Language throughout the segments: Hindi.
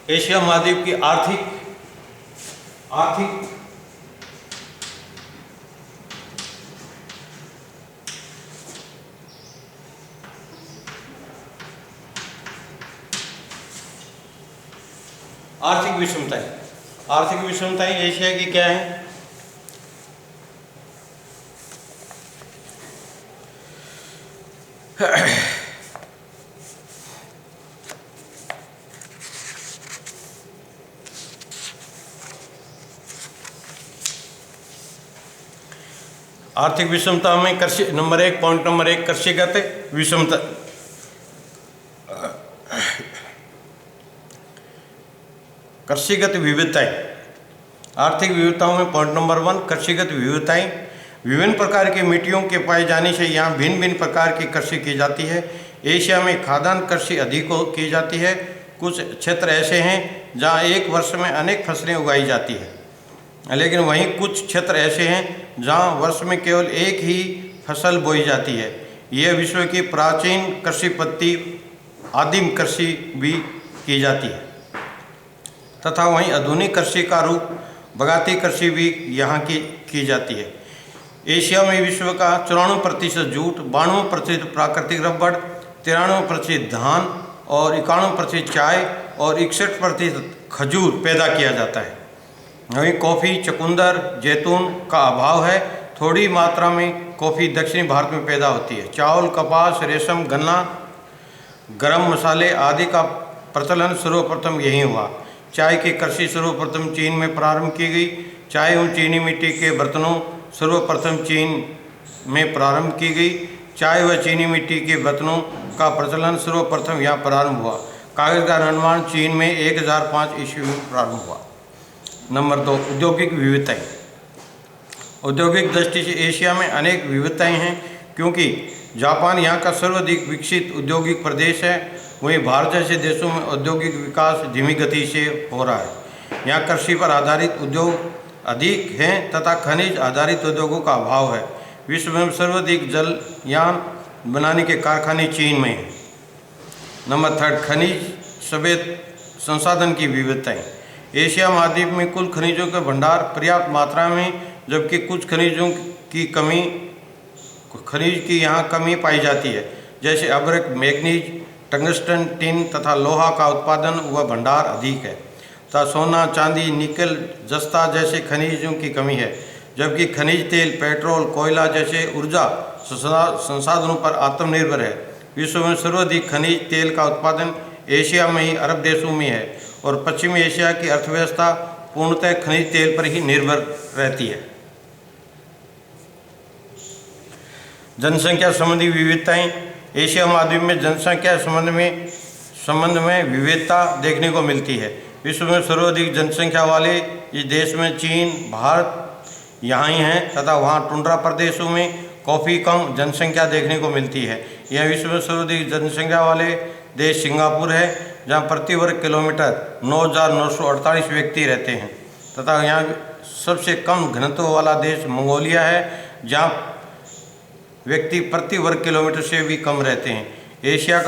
एशिया महाद्वीप की आर्थिक आर्थिक विषमताएं एशिया की क्या है? आर्थिक विषमता में कृषि पॉइंट नंबर 1 कृषिगत विषमता। कृषिगत विविधताएं। आर्थिक विविधताओं में पॉइंट नंबर 1 कृषिगत विविधताएं। विभिन्न प्रकार की मिट्टियों के पाए जाने से यहाँ भिन्न भिन्न प्रकार की कृषि की जाती है। एशिया में खाद्यान्न कृषि अधिक की जाती है। कुछ क्षेत्र ऐसे हैं जहाँ एक वर्ष में अनेक फसलें उगाई जाती है, लेकिन वहीं कुछ क्षेत्र ऐसे हैं जहाँ वर्ष में केवल एक ही फसल बोई जाती है। यह विश्व की प्राचीन कृषि पद्धति आदिम कृषि भी की जाती है तथा वहीं आधुनिक कृषि का रूप बगाती कृषि भी यहाँ की जाती है। एशिया में विश्व का 94% जूट, 92% प्राकृतिक रबड़, 93% धान और 91% चाय और 61% खजूर पैदा किया जाता है। वहीं कॉफ़ी, चुकंदर, जैतून का अभाव है। थोड़ी मात्रा में कॉफ़ी दक्षिणी भारत में पैदा होती है। चावल, कपास, रेशम, गन्ना, गरम मसाले आदि का प्रचलन सर्वप्रथम यहीं हुआ। चाय की कृषि सर्वप्रथम चीन में प्रारंभ की गई। चाय एवं चीनी मिट्टी के बर्तनों सर्वप्रथम चीन में प्रारंभ की गई। चाय व चीनी मिट्टी के बर्तनों का प्रचलन सर्वप्रथम यहाँ प्रारंभ हुआ। कागज़ का निर्माण चीन में 1005 ईस्वी में प्रारंभ हुआ। नंबर 2 औद्योगिक विविधताएं। औद्योगिक दृष्टि से एशिया में अनेक विविधताएं हैं, क्योंकि जापान यहाँ का सर्वाधिक विकसित औद्योगिक प्रदेश है। वहीं भारत जैसे देशों में औद्योगिक विकास धीमी गति से हो रहा है। यहाँ कृषि पर आधारित उद्योग अधिक हैं तथा खनिज आधारित उद्योगों का अभाव है। विश्व में सर्वाधिक जलयान बनाने के कारखाने चीन में हैं। नंबर 3 खनिज संसाधन की विविधताएं। एशिया महाद्वीप में कुल खनिजों के भंडार पर्याप्त मात्रा में, जबकि कुछ खनिज की यहाँ कमी पाई जाती है, जैसे अभ्रक, मैग्नीज, टंगस्टन, टिन तथा लोहा का उत्पादन व भंडार अधिक है तथा सोना, चांदी, निकल, जस्ता जैसे खनिजों की कमी है, जबकि खनिज तेल, पेट्रोल, कोयला जैसे ऊर्जा संसाधनों पर आत्मनिर्भर है। विश्व में सर्वाधिक खनिज तेल का उत्पादन एशिया में ही अरब देशों में है और पश्चिमी एशिया की अर्थव्यवस्था पूर्णतः खनिज तेल पर ही निर्भर रहती है। जनसंख्या संबंधी विविधताएं। एशिया महाद्वीप में जनसंख्या संबंध में विविधता देखने को मिलती है। विश्व में सर्वाधिक जनसंख्या वाले इस देश में चीन, भारत यहाँ ही हैं तथा वहाँ टुंड्रा प्रदेशों में कॉफ़ी कम जनसंख्या देखने को मिलती है। यह विश्व में सर्वाधिक जनसंख्या वाले देश सिंगापुर है, जहाँ प्रति वर्ग किलोमीटर 9,948 व्यक्ति रहते हैं तथा यहाँ सबसे कम घनत्व वाला देश मंगोलिया है, जहाँ व्यक्ति प्रति वर्ग किलोमीटर से भी कम रहते हैं। एशिया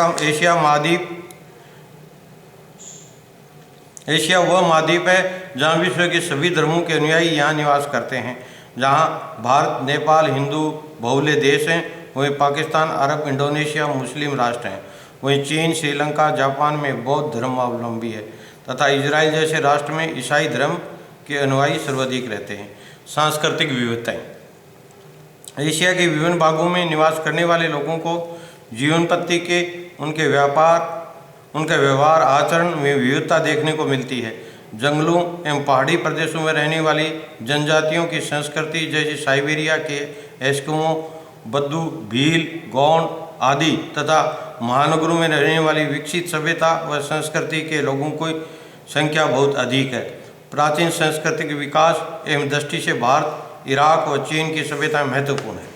वह महाद्वीप है जहाँ विश्व के सभी धर्मों के अनुयायी यहाँ निवास करते हैं। जहाँ भारत, नेपाल हिंदू बहुल्य देश हैं, वहीं पाकिस्तान, अरब, इंडोनेशिया मुस्लिम राष्ट्र हैं। वहीं चीन, श्रीलंका, जापान में बौद्ध धर्मावलंबी है तथा इजराइल जैसे राष्ट्र में ईसाई धर्म के अनुयायी सर्वाधिक रहते हैं। सांस्कृतिक विविधताएं। एशिया के विभिन्न भागों में निवास करने वाले लोगों को जीवन पद्धति के उनके व्यवहार आचरण में विविधता देखने को मिलती है। जंगलों एवं पहाड़ी प्रदेशों में रहने वाली जनजातियों की संस्कृति, जैसे साइबेरिया के एस्किमो, बद्दू, भील, गौंड आदि तथा महानगरों में रहने वाली विकसित सभ्यता व संस्कृति के लोगों की संख्या बहुत अधिक है। प्राचीन सांस्कृतिक विकास एवं दृष्टि से भारत, इराक व चीन की सभ्यता महत्वपूर्ण है।